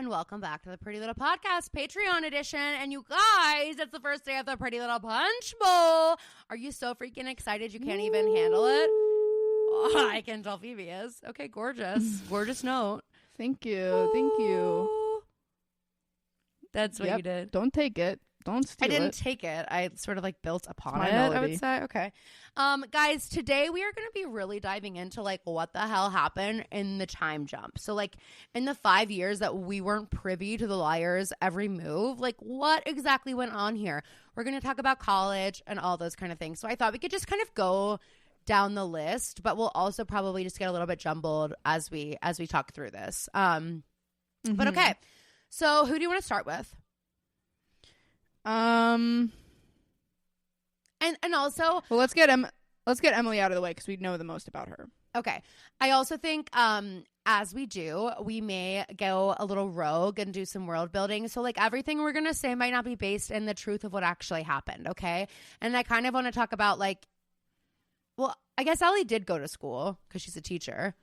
and welcome back to the Pretty Little Podcast Patreon edition. And you guys, it's the first day of the Pretty Little Punch Bowl. Are you so freaking excited you can't even handle it? Oh, I can tell Phoebe is. Okay, gorgeous. Gorgeous note. Thank you. Thank you. That's what you did. Don't take it. Don't steal it. I didn't take it. I sort of like built upon it, melody. I would say. Okay. Guys, today we are going to be really diving into like what the hell happened in the time jump. So like in the 5 years that we weren't privy to the liars' every move, like what exactly went on here? We're going to talk about college and all those kind of things. So I thought we could just kind of go down the list, but we'll also probably just get a little bit jumbled as we talk through this. But okay. So who do you want to start with? And also, well, let's get Emily out of the way because we know the most about her. Okay. I also think as we do, we may go a little rogue and do some world building. So like everything we're going to say might not be based in the truth of what actually happened. Okay. And I kind of want to talk about like, well, I guess Ellie did go to school because she's a teacher.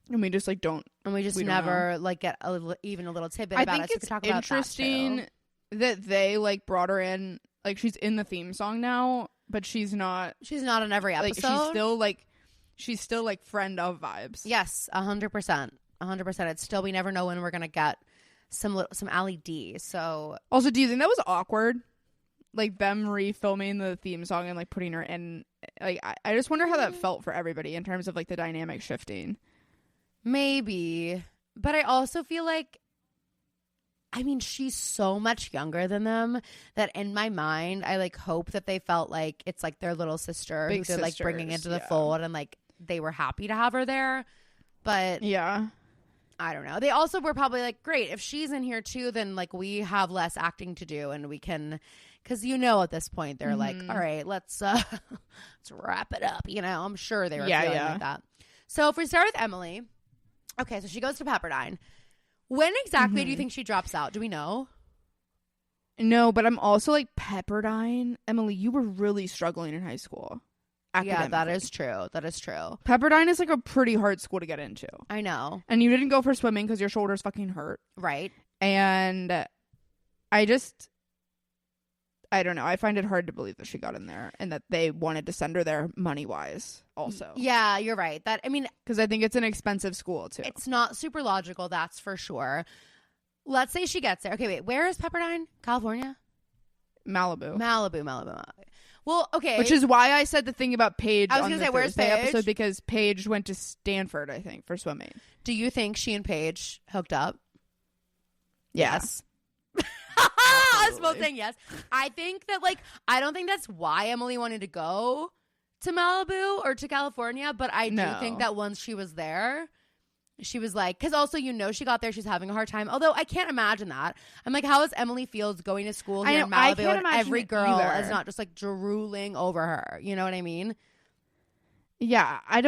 And we just like don't. And we never like get even a little tidbit about it. I think it's interesting that they like brought her in. Like she's in the theme song now, but she's not in every episode. She's still like friend of vibes. Yes, 100%. It's still, we never know when we're gonna get some Allie D. So also, do you think that was awkward? Like them refilming the theme song and like putting her in. Like I just wonder how that felt for everybody in terms of like the dynamic shifting. Maybe, but I also feel like, I mean, she's so much younger than them that in my mind, I like hope that they felt like it's like their little sister who they're like bringing into the fold, and like they were happy to have her there. But yeah, I don't know. They also were probably like, great, if she's in here too, then like we have less acting to do and we can, because at this point they're like, all right, let's wrap it up. I'm sure they were feeling like that. So if we start with Emily, okay, so she goes to Pepperdine. When exactly do you think she drops out? Do we know? No, but I'm also like, Pepperdine. Emily, you were really struggling in high school. Yeah, that is true. Pepperdine is like a pretty hard school to get into. I know. And you didn't go for swimming because your shoulders fucking hurt. Right. And I don't know. I find it hard to believe that she got in there and that they wanted to send her there money-wise also. Yeah, you're right. Because I think it's an expensive school, too. It's not super logical, that's for sure. Let's say she gets there. Okay, wait. Where is Pepperdine? California? Malibu. Well, okay. Which is why I said the thing about Paige on the Thursday episode, because Paige went to Stanford, I think, for swimming. Do you think she and Paige hooked up? Yeah. Yes. I was both saying yes. I think that I don't think that's why Emily wanted to go to Malibu or to California, but I do think that once she was there, she was like, because also she got there, she's having a hard time. Although I can't imagine that. I'm like, how is Emily Fields going to school here in Malibu and every girl is not just like drooling over her? You know what I mean? Yeah, I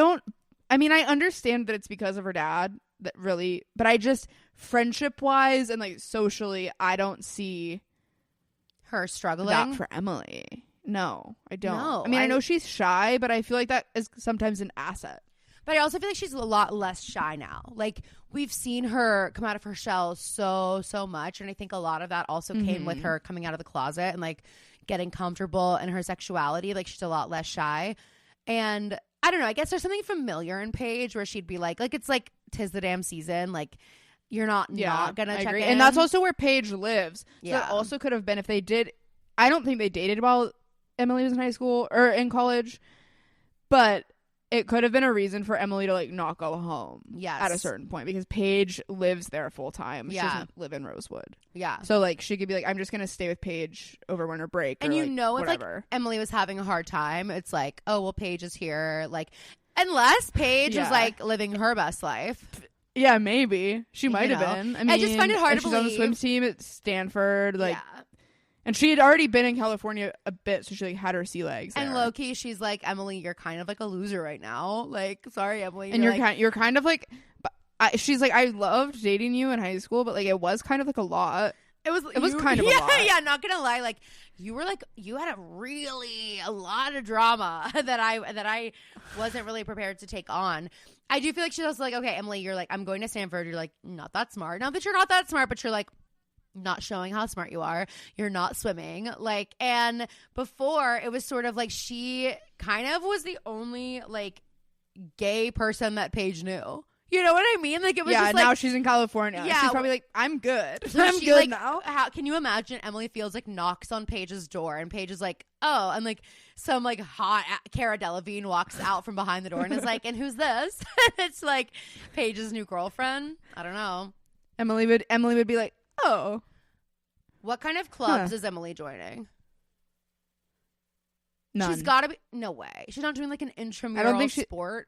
understand that it's because of her dad that really, but I just, friendship wise and like socially, I don't see her struggling that for Emily. No, I don't. No, I know she's shy, but I feel like that is sometimes an asset. But I also feel like she's a lot less shy now. Like, we've seen her come out of her shell so much, and I think a lot of that also came with her coming out of the closet and like getting comfortable in her sexuality. Like, she's a lot less shy. And I don't know, I guess there's something familiar in Paige where she'd be like it's like 'tis the damn season, like you're not gonna check in. And that's also where Paige lives. So yeah, that also could have been if they did. I don't think they dated while Emily was in high school or in college, but it could have been a reason for Emily to like not go home at a certain point, because Paige lives there full time. She doesn't live in Rosewood. Yeah. So like she could be like, I'm just gonna stay with Paige over winter break. And or, if whatever. Like Emily was having a hard time, it's like, oh well, Paige is here. Like, unless Paige was like living her best life. Yeah, maybe she might have been. I just find it hard to believe. She's on the swim team at Stanford. Like, and she had already been in California a bit, so she like had her sea legs there. And low key, she's like, Emily, you're kind of like a loser right now. Like, sorry, Emily. And you're kind of like, she's like, I loved dating you in high school, but like it was kind of like a lot. It was kind of a lot. Yeah, not gonna lie. Like you had a lot of drama that I wasn't really prepared to take on. I do feel like she's also like, okay, Emily, you're like, I'm going to Stanford. You're like, not that smart. Not that you're not that smart, but you're like, not showing how smart you are. You're not swimming. Like, and before it was sort of like she kind of was the only like gay person that Paige knew. You know what I mean? Like it was just like, now she's in California. Yeah, she's probably like, I'm good. So I'm good like, now. How can you imagine Emily Fields like knocks on Paige's door and Paige is like, oh, and like some like hot Cara Delevingne walks out from behind the door and is like, and who's this? It's like Paige's new girlfriend. I don't know. Emily would be like, oh. What kind of clubs is Emily joining? None. She's got to be. No way. She's not doing like an intramural sport.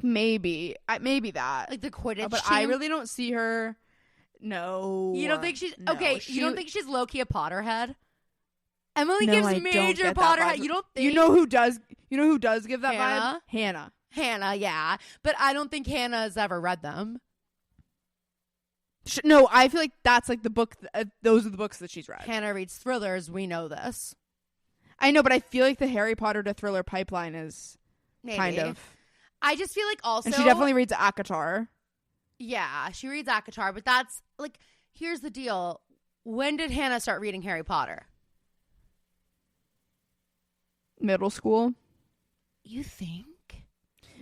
Maybe that, like the Quidditch but team? I really don't see her. No, you don't think she's okay? You don't think she's low key a Potterhead? Emily gives major Potterhead. You don't think? You know who does? You know who does give that vibe? Hanna, yeah, but I don't think Hanna has ever read them. No, I feel like that's like the book. Those are the books that she's read. Hanna reads thrillers. We know this. I know, but I feel like the Harry Potter to thriller pipeline is kind of. I just feel like also... And she definitely reads ACOTAR. Yeah, she reads ACOTAR, but that's... Like, here's the deal. When did Hanna start reading Harry Potter? Middle school. You think?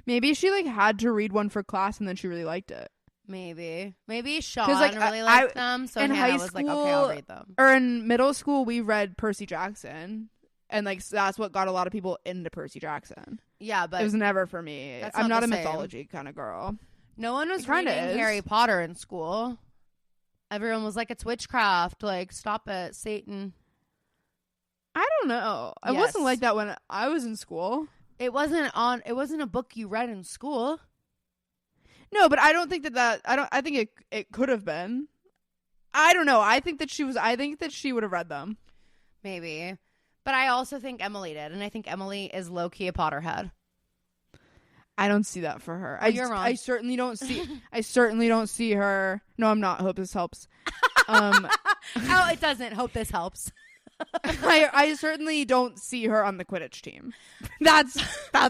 Maybe she, like, had to read one for class and then she really liked it. Maybe Sean really liked them, so in Hanna high was school, like, okay, I'll read them. Or in middle school, we read Percy Jackson. And, like, that's what got a lot of people into Percy Jackson. Yeah, but... It was never for me. I'm not a mythology kind of girl. No one was reading Harry Potter in school. Everyone was like, it's witchcraft. Like, stop it, Satan. I don't know. It wasn't like that when I was in school. It wasn't a book you read in school. No, but I don't think I think it could have been. I don't know. I think that she would have read them. Maybe. But I also think Emily did, and I think Emily is low-key a Potterhead. I don't see that for her. You're wrong. I certainly don't see her. No, I'm not. Hope this helps. Oh, it doesn't. Hope this helps. I certainly don't see her on the Quidditch team. That's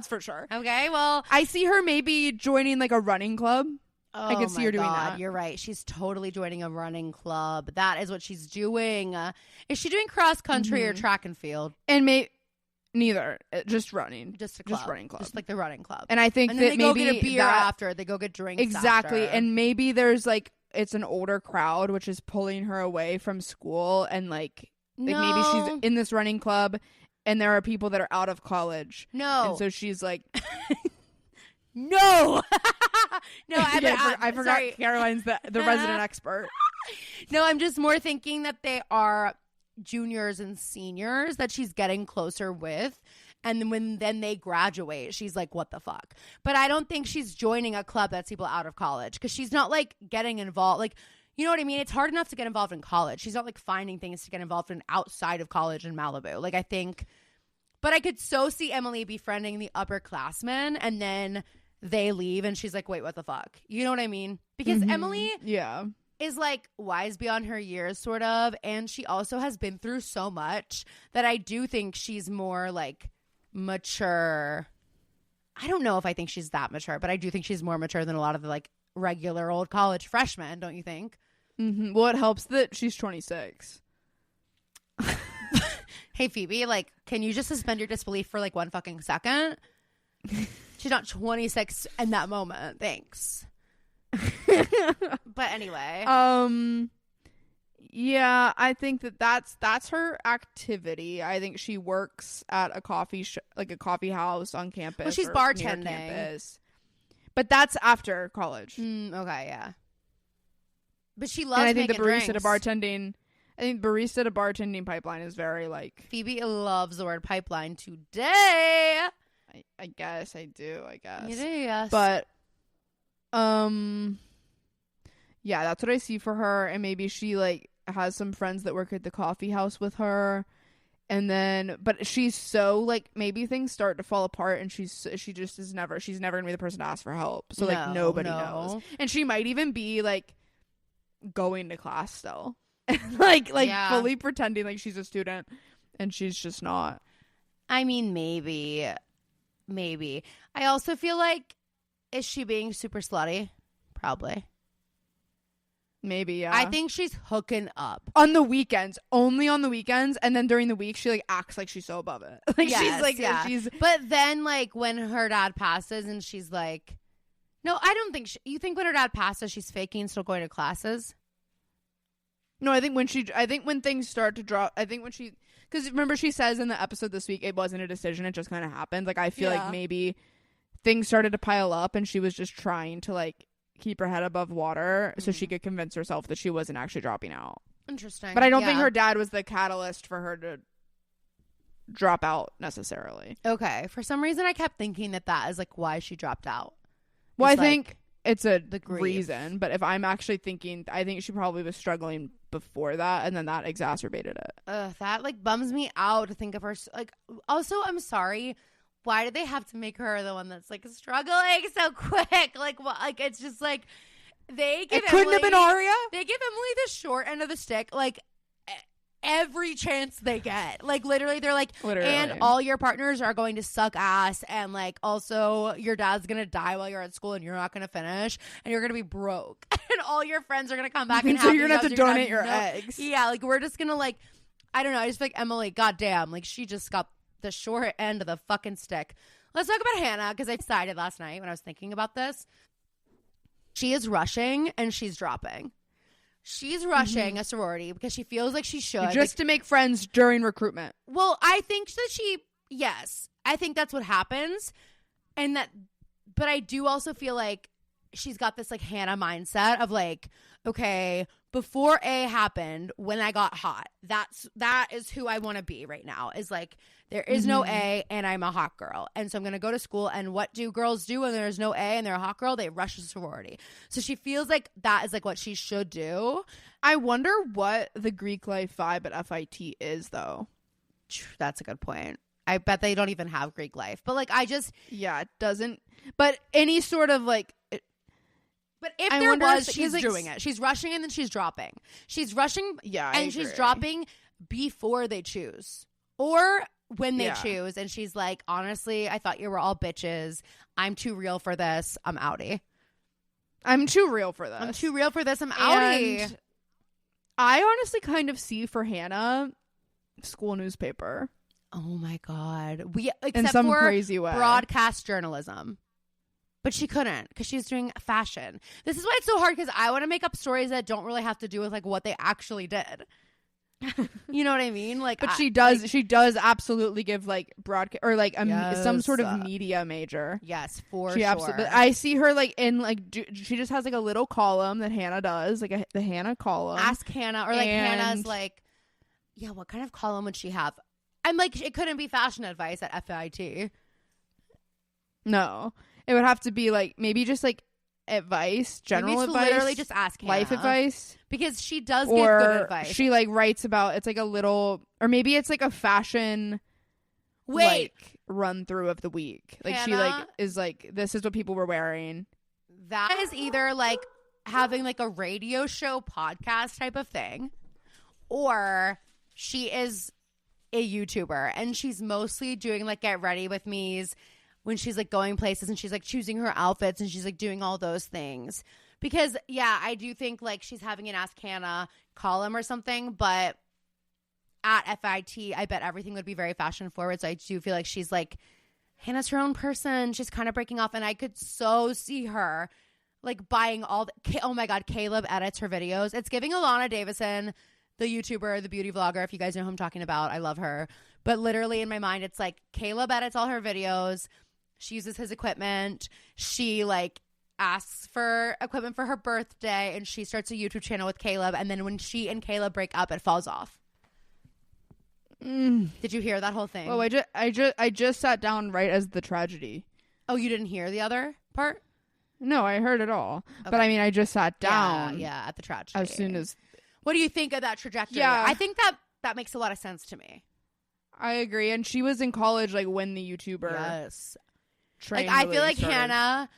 for sure. Okay, well, I see her maybe joining like a running club. Oh, I could see her doing that. You're right. She's totally joining a running club. That is what she's doing. Is she doing cross country or track and field? And neither. Just running. Just a club. Just running club. Just like the running club. And I think that maybe they go get a beer after. They go get drinks exactly. after. And maybe there's like it's an older crowd which is pulling her away from school, and like maybe she's in this running club and there are people that are out of college. No. And so she's like no. No, I forgot. Sorry. Caroline's the resident expert. No, I'm just more thinking that they are juniors and seniors that she's getting closer with. And then they graduate, she's like, what the fuck? But I don't think she's joining a club that's people out of college, because she's not like getting involved. Like, you know what I mean? It's hard enough to get involved in college. She's not like finding things to get involved in outside of college in Malibu. Like, I think, but I could so see Emily befriending the upperclassmen and then they leave and she's like, wait, what the fuck? You know what I mean? Because Emily is like wise beyond her years, sort of. And she also has been through so much that I do think she's more like mature. I don't know if I think she's that mature, but I do think she's more mature than a lot of the like regular old college freshmen, don't you think? Mm-hmm. Well, it helps that she's 26. Hey, Phoebe, like, can you just suspend your disbelief for like one fucking second? She's not 26 in that moment. Thanks. But anyway. Yeah, I think that's her activity. I think she works at a coffee house on campus. Well, she's bartending. Campus. But that's after college. Okay, yeah. But she loves. And I think the barista drinks. to bartending. I think barista to bartending pipeline is very like. Phoebe loves the word pipeline today. I guess I do. I guess you do, yes. But, yeah, that's what I see for her. And maybe she like has some friends that work at the coffee house with her. And then, but she's so like, maybe things start to fall apart and she's never gonna be the person to ask for help. So like nobody knows. And she might even be like going to class still like fully pretending like she's a student and she's just not. I mean, maybe. I also feel like, is she being super slutty? Probably. Maybe, yeah. I think she's hooking up on the weekends, only on the weekends, and then during the week she like acts like she's so above it. Like she's like, she's. But then like when her dad passes and she's like, no, I don't think you think when her dad passes she's faking still going to classes. No, I think when things start to drop, because remember she says in the episode this week it wasn't a decision, it just kind of happened. Like I feel like maybe things started to pile up and she was just trying to like keep her head above water so she could convince herself that she wasn't actually dropping out. Interesting. But I don't think her dad was the catalyst for her to drop out necessarily. Okay. For some reason I kept thinking that is like why she dropped out. Well, I think it's the reason, but if I'm actually thinking, I think she probably was struggling before that and then that exacerbated it. That like bums me out to think of her like. Also, I'm sorry, why did they have to make her the one that's like struggling so quick? Like what? Like it's just like they give couldn't have been Aria. They give Emily the short end of the stick like every chance they get. Like literally they're like, and all your partners are going to suck ass, and like also your dad's gonna die while you're at school and you're not gonna finish and you're gonna be broke and all your friends are gonna come back and so you're gonna have to donate your eggs. Yeah, like we're just gonna like, I don't know, I just feel like Emily, goddamn, like she just got the short end of the fucking stick. Let's talk about Hanna, because I decided last night when I was thinking about this, she is rushing and she's dropping. She's rushing a sorority because she feels like she should. Just to make friends during recruitment. Well, I think that yes, I think that's what happens. But I do also feel like she's got this like Hanna mindset of like, okay, before A happened, when I got hot, that is who I want to be right now, is like, there is no A and I'm a hot girl. And so I'm going to go to school. And what do girls do when there's no A and they're a hot girl? They rush to sorority. So she feels like that is like what she should do. I wonder what the Greek life vibe at FIT is, though. That's a good point. I bet they don't even have Greek life. But like, yeah, it doesn't. But any sort of like. But if there was, she's like, doing it. She's rushing and then she's dropping. She's rushing and she's dropping before they choose. Or when they choose, and she's like, honestly, I thought you were all bitches. I'm too real for this. I'm outie. I'm too real for this. I'm outie. And I honestly kind of see for Hanna school newspaper. Oh my God. Except in some for crazy way. Broadcast journalism. But she couldn't because she's doing fashion. This is why it's so hard, because I want to make up stories that don't really have to do with like what they actually did. You know what I mean? Like, but she does absolutely give like broadcast or like some sort of media major. Yes, for sure. But I see her like in like she just has like a little column that Hanna does, like the Hanna column. Ask Hanna, or like Hannah's like, yeah, what kind of column would she have? I'm like, it couldn't be fashion advice at FIT. No, it would have to be like maybe just like advice, general advice. Literally just ask Hanna. Life advice, because she does give good advice. She like writes about, it's like a little, or maybe it's like a fashion like run through of the week. Like Hanna, she like is like, this is what people were wearing. That is either like having like a radio show podcast type of thing, or she is a YouTuber and she's mostly doing like get ready with me's when she's like going places and she's like choosing her outfits and she's like doing all those things. Because yeah, I do think like she's having an Ask Hanna column or something, but at FIT, I bet everything would be very fashion forward. So I do feel like she's like, Hannah's her own person. She's kind of breaking off, and I could so see her like buying all the, oh my God, Caleb edits her videos. It's giving Alana Davison, the YouTuber, the beauty vlogger, if you guys know who I'm talking about. I love her. But literally in my mind, it's like Caleb edits all her videos. She uses his equipment. She like asks for equipment for her birthday, and she starts a YouTube channel with Caleb. And then when she and Caleb break up, it falls off. Did you hear that whole thing? Oh, I just sat down right as the tragedy. Oh, you didn't hear the other part? No, I heard it all. Okay. But I mean, I just sat down. Yeah, at the tragedy. As soon as. What do you think of that trajectory? Yeah, I think that makes a lot of sense to me. I agree. And she was in college like when the YouTuber. Yes. Train like, I really feel like started. Hanna,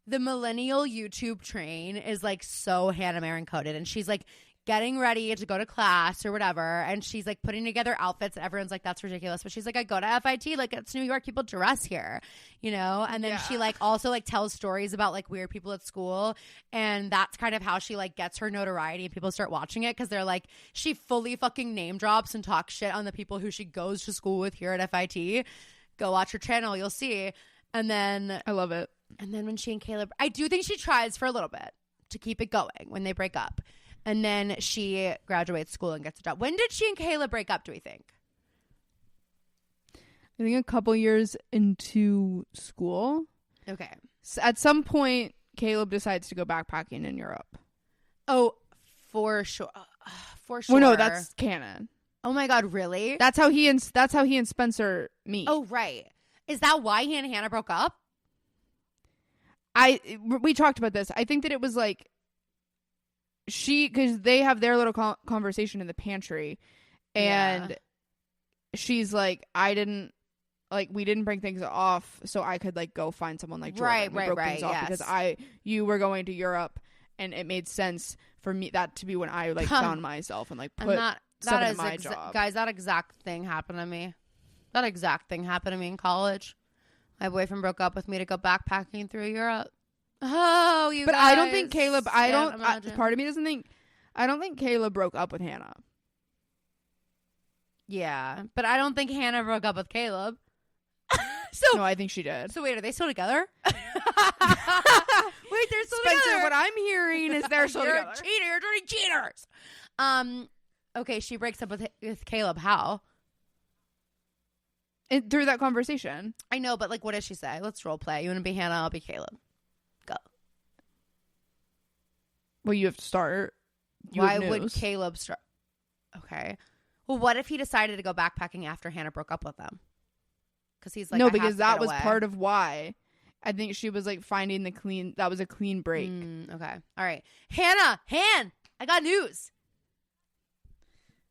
the millennial YouTube train is like so Hanna Marin coded, and she's like getting ready to go to class or whatever, and she's like putting together outfits, and everyone's like, that's ridiculous. But she's like, I go to FIT, like it's New York, people dress here, you know? And then she like also like tells stories about like weird people at school, and that's kind of how she like gets her notoriety and people start watching it because they're like, she fully fucking name drops and talks shit on the people who she goes to school with here at FIT. Go watch her channel, you'll see. And then I love it. And then when she and Caleb, I do think she tries for a little bit to keep it going when they break up. And then she graduates school and gets a job. When did she and Caleb break up, do we think? I think a couple years into school. Okay. So at some point, Caleb decides to go backpacking in Europe. Oh, for sure. For sure. Well, no, that's canon. Oh my God, really? That's how he and Spencer meet. Oh, right. Is that why he and Hanna broke up? We talked about this. I think that it was like because they have their little conversation in the pantry, and she's like, we didn't break things off so I could like go find someone like Jordan. We broke things off because you were going to Europe, and it made sense for me that to be when I like found myself and like put stuff in my job. Guys, that exact thing happened to me. That exact thing happened to me in college. My boyfriend broke up with me to go backpacking through Europe. Oh, you. But guys, I don't think Caleb. Part of me doesn't think. I don't think Caleb broke up with Hanna. Yeah, but I don't think Hanna broke up with Caleb. No, I think she did. So wait, are they still together? Wait, they're still Spencer, together. what I'm hearing is they're still together. You're dirty cheaters. Okay, she breaks up with Caleb. How? Through that conversation. I know, but like, what does she say? Let's role play. You want to be Hanna? I'll be Caleb. Go. Well, you have to start. Why would Caleb start? Okay. Well, what if he decided to go backpacking after Hanna broke up with them? Because he's like, no, because that was part of why. I think she was like finding that was a clean break. Okay. All right. Hanna, I got news.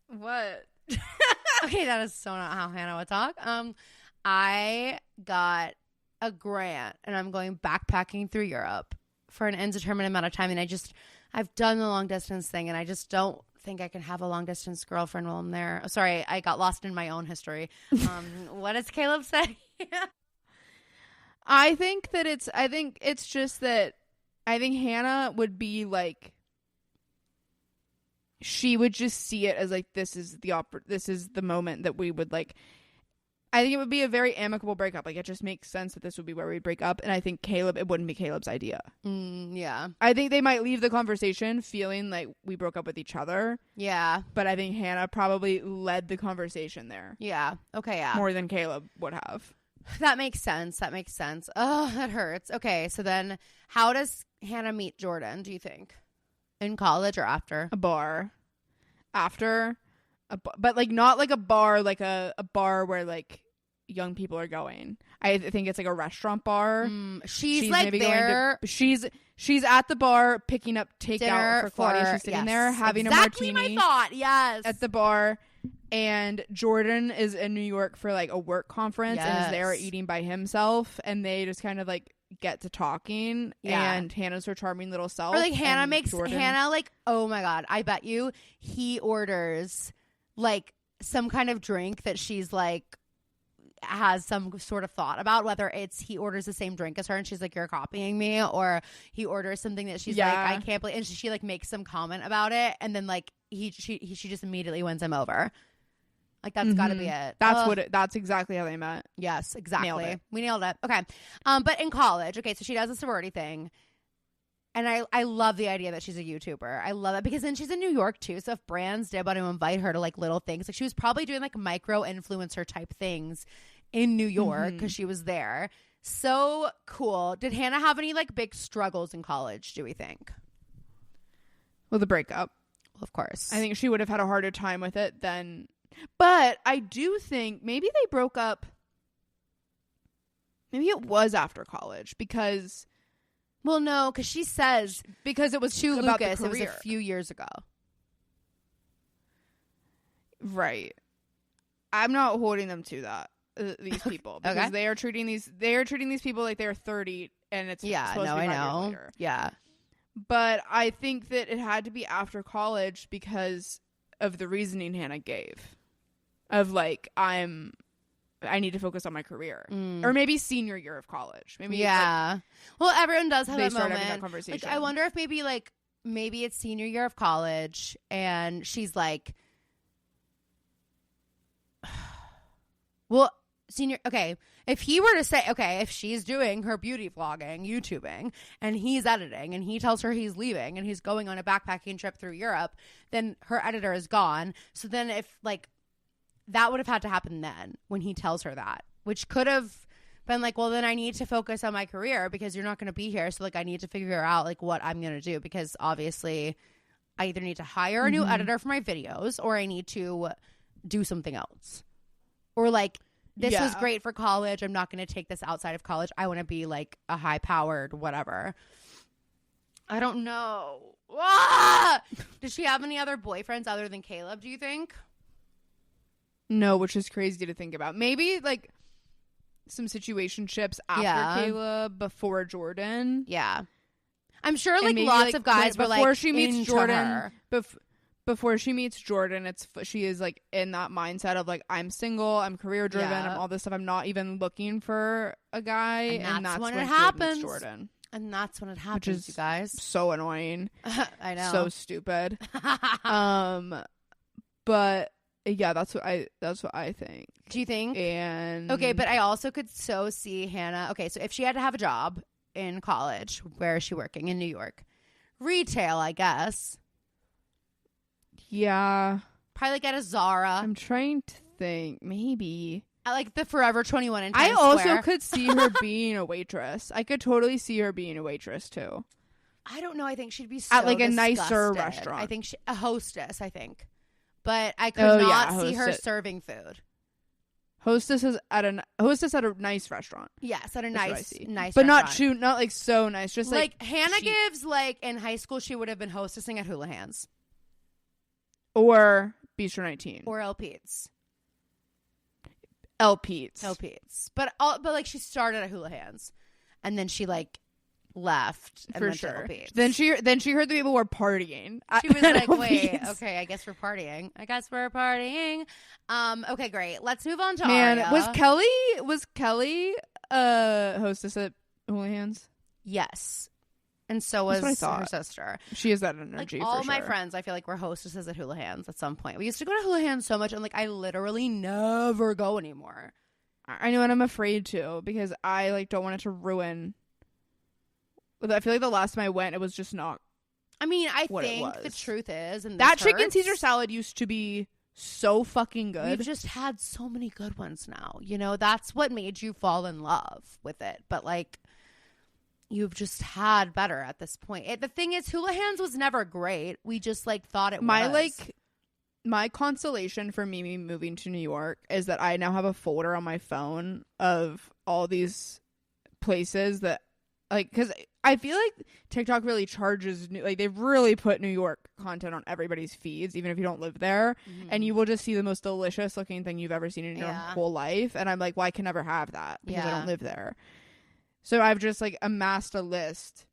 What? Okay, that is so not how Hanna would talk. I got a grant and I'm going backpacking through Europe for an indeterminate amount of time. And I've done the long distance thing, and I just don't think I can have a long distance girlfriend while I'm there. Oh, sorry, I got lost in my own history. What does Caleb say? I think it's just that I think Hanna would be like, she would just see it as like, this is the moment that we would like. I think it would be a very amicable breakup. Like, it just makes sense that this would be where we break up. And I think it wouldn't be Caleb's idea. Yeah. I think they might leave the conversation feeling like we broke up with each other. Yeah. But I think Hanna probably led the conversation there. Yeah. Okay, yeah. More than Caleb would have. That makes sense. Oh, that hurts. Okay, so then how does Hanna meet Jordan, do you think? In college or after? A bar. After. But like not like a bar, like a bar where like young people are going. I think it's like a restaurant bar. She's like there. She's at the bar picking up takeout for Claudia. She's sitting there having a martini. Exactly my thought. Yes. At the bar. And Jordan is in New York for like a work conference and is there eating by himself. And they just kind of like get to talking. Yeah. And Hannah's her charming little self. Or like Hanna like, oh my God, I bet you he orders like some kind of drink that she's like has some sort of thought about, whether it's he orders the same drink as her and she's like, you're copying me, or he orders something that she's like, I can't believe, and she like makes some comment about it, and then like she just immediately wins him over. Like, that's gotta be it. That's exactly how they met. Yes, exactly. We nailed it. Okay. But in college, okay, so she does a sorority thing. And I love the idea that she's a YouTuber. I love it because then she's in New York too. So if brands did want to invite her to like little things, like she was probably doing like micro influencer type things in New York because she was there. So cool. Did Hanna have any like big struggles in college, do we think? Well, the breakup. Well, of course. I think she would have had a harder time with it than. But I do think maybe they broke up. Maybe it was after college because. Well, no, because she says because it was to about Lucas, the it was a few years ago. Right. I'm not holding them to that. These people because okay. they are treating these people like they're 30 and it's I know. later. Yeah. But I think that it had to be after college because of the reasoning Hanna gave. Of like, I need to focus on my career. Or maybe senior year of college. Maybe yeah. Well, everyone does have they that start moment. having that conversation. Like, I wonder if maybe it's senior year of college and she's like, well, okay, if he were to say, okay, if she's doing her beauty vlogging, YouTubing, and he's editing, and he tells her he's leaving, and he's going on a backpacking trip through Europe, then her editor is gone. So then if, like, that would have had to happen then, when he tells her that, which could have been like, well, then I need to focus on my career because you're not going to be here. So, like, I need to figure out, like, what I'm going to do because, obviously, I either need to hire a new editor for my videos or I need to do something else. Or, like, this was great for college. I'm not going to take this outside of college. I want to be, like, a high-powered whatever. I don't know. Does she have any other boyfriends other than Caleb, do you think? No, which is crazy to think about. Maybe, like, some situationships after Caleb, before Jordan. Yeah. I'm sure, like, lots of guys were, like, before she meets Jordan. Before she meets Jordan, she is, like, in that mindset of, like, I'm single, I'm career driven, I'm all this stuff. I'm not even looking for a guy, and that's when it happens. Jordan, and that's when it happens, you guys. So annoying. I know. So stupid. But yeah, that's what I think. Do you think? And okay, but I also could so see Hanna. Okay, so if she had to have a job in college, where is she working? In New York, retail, I guess. Yeah. Probably like at a Zara. I'm trying to think. Maybe. At like the Forever 21 in Times Square. Square. Also could see her being a waitress. I could totally see her being a waitress too. I don't know. I think she'd be so at like a disgusted. Nicer restaurant. I think a hostess, I think. But I could not see her serving food. Hostess at a nice restaurant. Yes, at a nice but restaurant. not like so nice. Just like Hanna gives, like, in high school she would have been hostessing at Houlihan's. Or Bistro 19. Or El Pete's. But like she started at Houlihan's, and then she like left and went to El Pete's. Then she heard the people were partying. She was like, "Wait, okay, I guess we're partying. Okay, great. Let's move on to Aria. Was Kelly hostess at Houlihan's? Yes. And so was her sister. She has that energy. Like, all my friends, I feel like, were hostesses at Houlihan's at some point. We used to go to Houlihan's so much, and like I literally never go anymore. I know, and I'm afraid to because I like don't want it to ruin. I feel like the last time I went, it was just not. I mean, I think the truth is, and that chicken Caesar salad used to be so fucking good. We've just had so many good ones now. You know, that's what made you fall in love with it. But like, you've just had better at this point. The thing is, Houlihan's was never great. We just like thought it was. My consolation for me moving to New York is that I now have a folder on my phone of all these places that, like, because I feel like TikTok really charges, like, they've really put New York content on everybody's feeds, even if you don't live there, and you will just see the most delicious looking thing you've ever seen in your whole life. And I'm like, well, I can never have that because I don't live there. So I've just like amassed a list.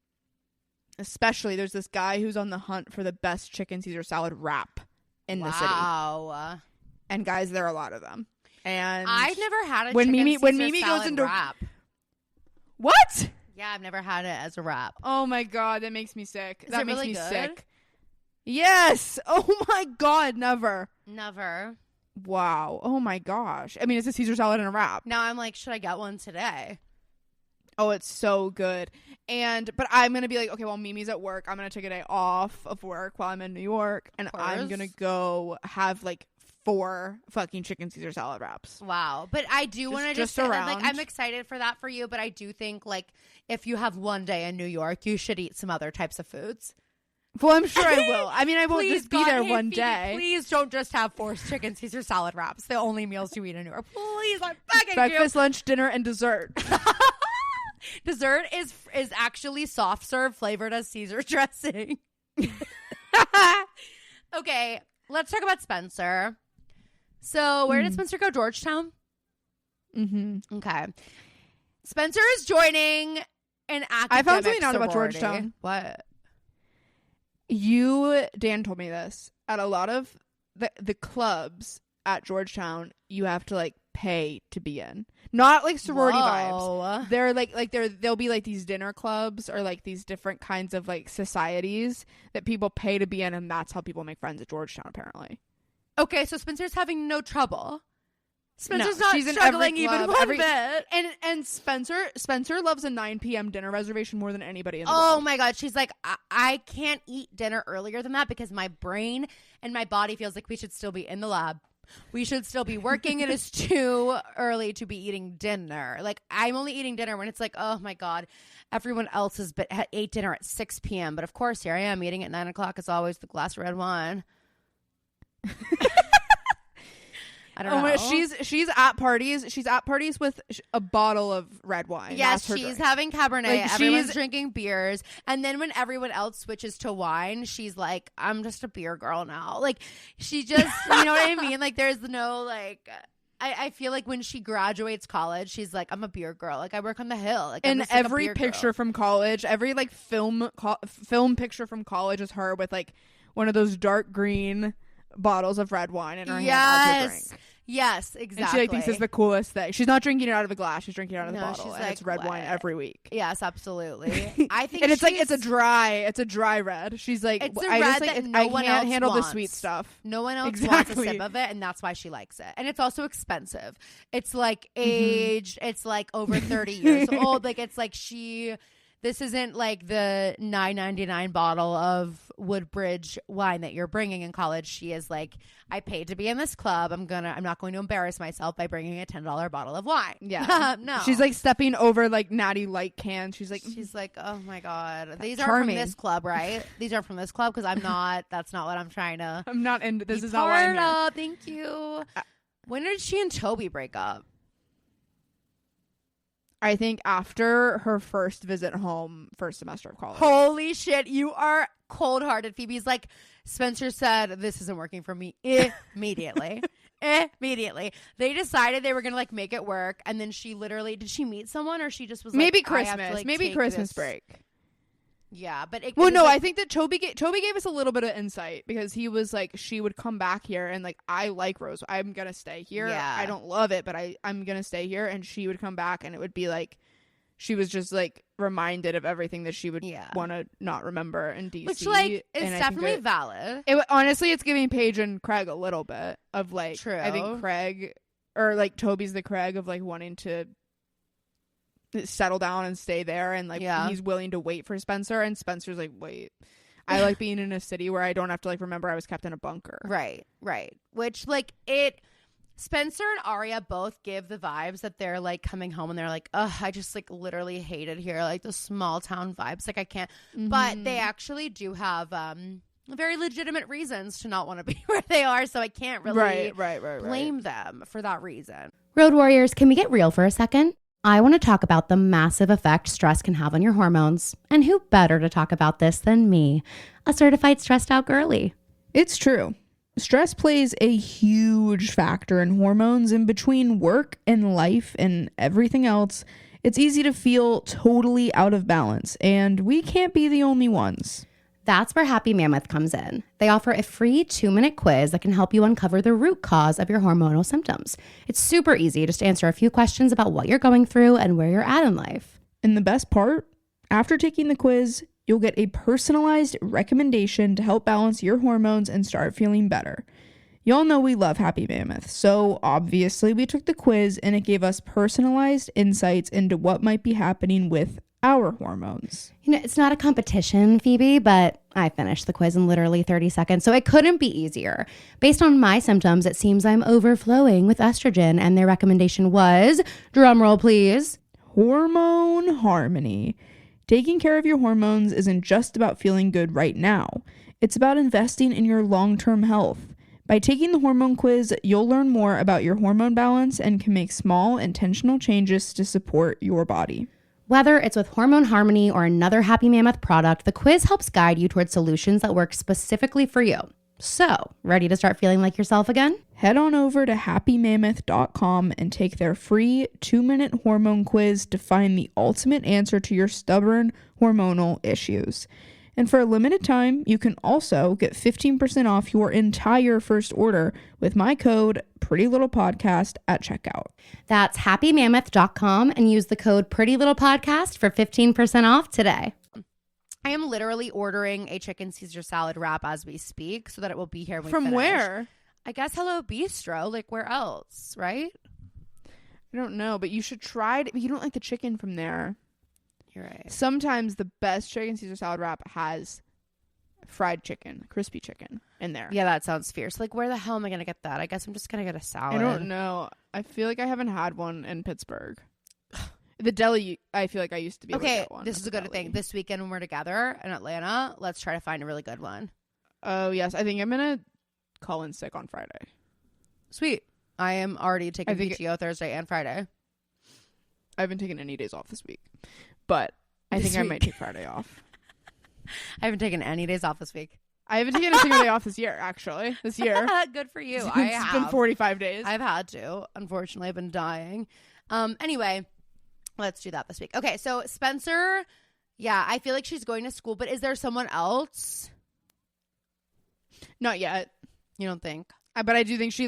Especially, there's this guy who's on the hunt for the best chicken Caesar salad wrap in the city. Wow. And guys, there are a lot of them. And I've never had a chicken Caesar salad goes into wrap. What? Yeah, I've never had it as a wrap. Oh my god, that makes me sick. That makes me sick. Yes. Oh my god, never. Wow. Oh my gosh. I mean, it's a Caesar salad and a wrap. Now I'm like, should I get one today? Oh, it's so good. But I'm going to be like, okay, well, Mimi's at work. I'm going to take a day off of work while I'm in New York. And I'm going to go have like 4 fucking chicken Caesar salad wraps. Wow. But I do want to just say that, like, I'm excited for that for you. But I do think, like, if you have one day in New York, you should eat some other types of foods. Well, I'm sure I will. I mean, I won't just be there one day. Please don't just have 4 chicken Caesar salad wraps. The only meals you eat in New York. Please, I'm begging you. Breakfast, lunch, dinner, and dessert. Dessert is actually soft serve flavored as Caesar dressing. Okay, let's talk about Spencer. So where did Spencer go? Georgetown? Mm-hmm. Okay. Spencer is joining an academic I found something out about sorority. Georgetown. What? Dan told me this, at a lot of the clubs at Georgetown, you have to like pay to be in. Not like sorority vibes. They're like there'll be like these dinner clubs or like these different kinds of like societies that people pay to be in, and that's how people make friends at Georgetown apparently. Okay, so Spencer's having no trouble. Spencer's not struggling even one bit. And Spencer loves a 9 p.m. dinner reservation more than anybody in the world. world. My God. She's like, I can't eat dinner earlier than that because my brain and my body feels like we should still be in the lab. We should still be working. It is too early to be eating dinner. Like, I'm only eating dinner when it's like, oh my God, everyone else has ate dinner at 6 p.m. But of course, here I am eating at 9 o'clock as always, the glass of red wine. I don't know. She's at parties. She's at parties with a bottle of red wine. Yes, she's having Cabernet. Like, everyone's drinking beers. And then when everyone else switches to wine, she's like, I'm just a beer girl now. Like, she just, you know what I mean? Like, there's no, like... I feel like when she graduates college, she's like, I'm a beer girl. Like, I work on the Hill. Like, and every picture from college, every, like, film picture from college is her with, like, one of those dark green bottles of red wine in her hand as her drink. Yes, exactly. And she like thinks it's the coolest thing. She's not drinking it out of a glass. She's drinking it out of the bottle. And like, it's red wine every week. Yes, absolutely. I think, and it's like it's a dry red. She's like, it's a red that no one else handle wants. The sweet stuff. No one else wants a sip of it, and that's why she likes it. And it's also expensive. It's like aged. It's like over 30 years old. Like, it's like this isn't like the $9.99 bottle of Woodbridge wine that you're bringing in college. She is like, I paid to be in this club. I'm not going to embarrass myself by bringing a $10 bottle of wine. Yeah. No. She's like stepping over like Natty Light cans. She's like, oh my God. These are from this club, right? These are from this club because that's not what I'm trying to. I'm not into this. Is not why I'm here. Thank you. When did she and Toby break up? I think after her first visit home, first semester of college. Holy shit, you are cold-hearted. Phoebe's like, Spencer said, this isn't working for me immediately. Immediately. They decided they were going to like make it work. And then she literally, did she meet someone or she just was like, maybe Christmas, maybe Christmas break. Yeah, but I think that Toby gave us a little bit of insight because he was like, she would come back here and like, I like Rose. I'm gonna stay here. Yeah. I don't love it, but I'm gonna stay here. And she would come back and it would be like, she was just like reminded of everything that she would want to not remember in DC. Which like is definitely valid. Honestly, it's giving Paige and Craig a little bit of like, true. I think Craig or like Toby's the Craig of like wanting to settle down and stay there, and like he's willing to wait for Spencer, and Spencer's like, wait, I like being in a city where I don't have to like remember I was kept in a bunker. Right Which like Spencer and Aria both give the vibes that they're like coming home and they're like, ugh, I just like literally hate it here, like the small town vibes, like I can't. But they actually do have very legitimate reasons to not want to be where they are, so I can't really blame them for that reason. Road Warriors, can we get real for a second? I want to talk about the massive effect stress can have on your hormones. And who better to talk about this than me, a certified stressed out girly? It's true. Stress plays a huge factor in hormones, and between work and life and everything else, it's easy to feel totally out of balance, and we can't be the only ones. That's where Happy Mammoth comes in. They offer a free 2-minute quiz that can help you uncover the root cause of your hormonal symptoms. It's super easy. Just answer a few questions about what you're going through and where you're at in life. And the best part, after taking the quiz, you'll get a personalized recommendation to help balance your hormones and start feeling better. Y'all know we love Happy Mammoth, so obviously we took the quiz and it gave us personalized insights into what might be happening with our hormones. You know, it's not a competition, Phoebe, but I finished the quiz in literally 30 seconds, so it couldn't be easier. Based on my symptoms, it seems I'm overflowing with estrogen, and their recommendation was, drumroll please, hormone harmony. Taking care of your hormones isn't just about feeling good right now. It's about investing in your long-term health. By taking the hormone quiz, you'll learn more about your hormone balance and can make small, intentional changes to support your body. Whether it's with Hormone Harmony or another Happy Mammoth product, the quiz helps guide you towards solutions that work specifically for you. So, ready to start feeling like yourself again? Head on over to happymammoth.com and take their free 2-minute hormone quiz to find the ultimate answer to your stubborn hormonal issues. And for a limited time, you can also get 15% off your entire first order with my code PrettyLittlePodcast at checkout. That's happymammoth.com and use the code PrettyLittlePodcast for 15% off today. I am literally ordering a chicken Caesar salad wrap as we speak so that it will be here when we From finish. where? I guess Hello Bistro. Like, where else, right? I don't know, but you should try it. But you don't like the chicken from there. You're right. Sometimes the best chicken Caesar salad wrap has fried chicken, crispy chicken in there. Yeah, that sounds fierce. Like, where the hell am I going to get that? I guess I'm just going to get a salad. I don't know. I feel like I haven't had one in Pittsburgh. The deli, I feel like I used to be able to get one. This is a good thing. This weekend when we're together in Atlanta, let's try to find a really good one. Oh, yes. I think I'm going to call in sick on Friday. Sweet. I am already taking PTO Thursday and Friday. I haven't taken any days off this week. But I think I might take Friday off. I haven't taken any days off this week. I haven't taken a single day off this year, actually. This year. Good for you. It's been 45 days. I've had to. Unfortunately, I've been dying. Anyway, let's do that this week. Okay, so Spencer, yeah, I feel like she's going to school, but is there someone else? Not yet. You don't think? But I do think she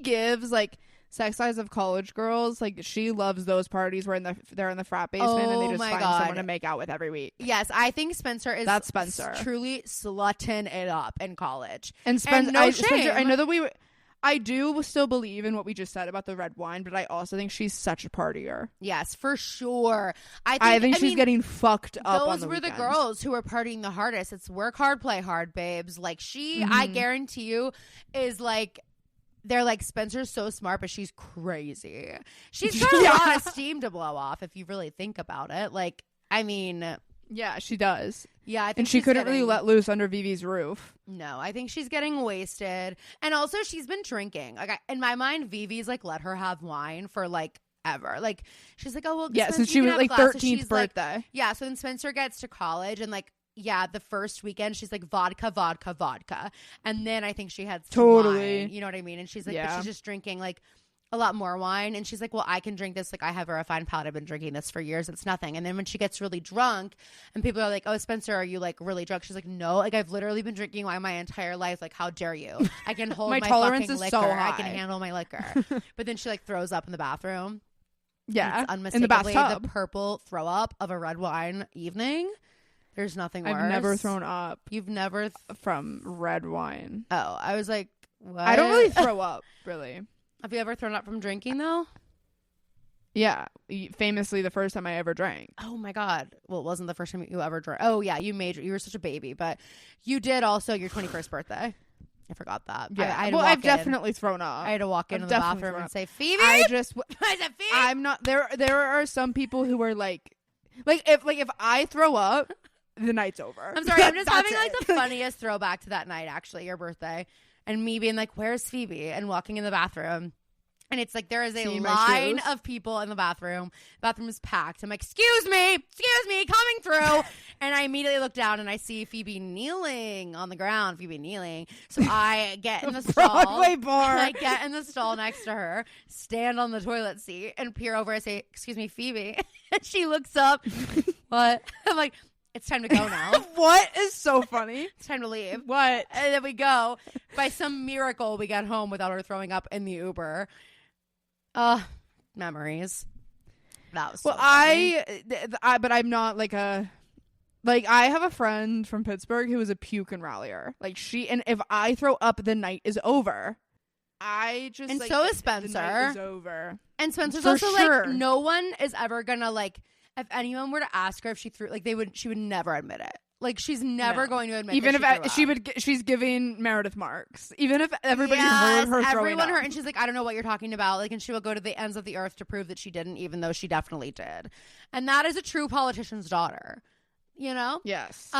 gives like sex lives of college girls. Like, she loves those parties where they're in the frat basement and they just find someone to make out with every week. Yes, I think Spencer is that's Spencer truly slutting it up in college. And Spencer, I know that I do still believe in what we just said about the red wine, but I also think she's such a partier. Yes, for sure. I think she's getting fucked up. Those were the girls who were partying the hardest. It's work hard, play hard, babes. Like, I guarantee you, is like. They're like, Spencer's so smart, but she's crazy. She's got a lot of steam to blow off if you really think about it. Like, I mean... Yeah, she does. Yeah, I think and she couldn't really let loose under Vivi's roof. No, I think she's getting wasted. And also, she's been drinking. Like, in my mind, Vivi's, like, let her have wine for, like, ever. Like, she's like, oh, well... Yeah, since she was, like, 13th birthday. Like, yeah, so then Spencer gets to college and, like, yeah, the first weekend she's like vodka, vodka, vodka, and then I think she had some wine, you know what I mean? And she's like, but she's just drinking like a lot more wine, and she's like, well, I can drink this. Like, I have a refined palate. I've been drinking this for years. It's nothing. And then when she gets really drunk, and people are like, oh, Spencer, are you like really drunk? She's like, no, like I've literally been drinking wine my entire life. Like, how dare you? I can hold my tolerance fucking liquor. So high. I can handle my liquor. But then she like throws up in the bathroom. Yeah, it's unmistakably the purple throw up of a red wine evening. There's nothing worse. I've never thrown up. You've never from red wine. Oh, I was like, what? I don't really throw up, really. Have you ever thrown up from drinking, though? Yeah. Famously, the first time I ever drank. Oh, my God. Well, it wasn't the first time you ever drank. Oh, yeah. You were such a baby. But you did also your 21st birthday. I forgot that. Yeah. I've definitely thrown up. I had to walk into the bathroom and say, Phoebe? I said, Phoebe? I'm not. There are some people who are like if I throw up, the night's over. I'm sorry, I'm just having like the funniest throwback to that night, actually, your birthday, and me being like, where's Phoebe? And walking in the bathroom, and it's like there is a line of people in the bathroom. The bathroom is packed. I'm like, excuse me, coming through. And I immediately look down and I see Phoebe kneeling on the ground. So I get in the stall. Broadway bar. I get in the stall next to her, stand on the toilet seat, and peer over. I say, excuse me, Phoebe. And she looks up. What? I'm like, it's time to go now. What is so funny? It's time to leave. What? And then we go. By some miracle, we get home without her throwing up in the Uber. Memories. That was so funny. But I'm not like a... Like, I have a friend from Pittsburgh who is a puke and rallier. Like, and if I throw up, the night is over. And like, so is Spencer. The night is over. And Spencer's also like, no one is ever gonna like... If anyone were to ask her if she threw, like, she would never admit it. Like, she's never going to admit. Even if she's giving Meredith marks. Even if everybody heard her throwing up. And she's like, I don't know what you're talking about. Like, and she will go to the ends of the earth to prove that she didn't, even though she definitely did. And that is a true politician's daughter. You know? Yes.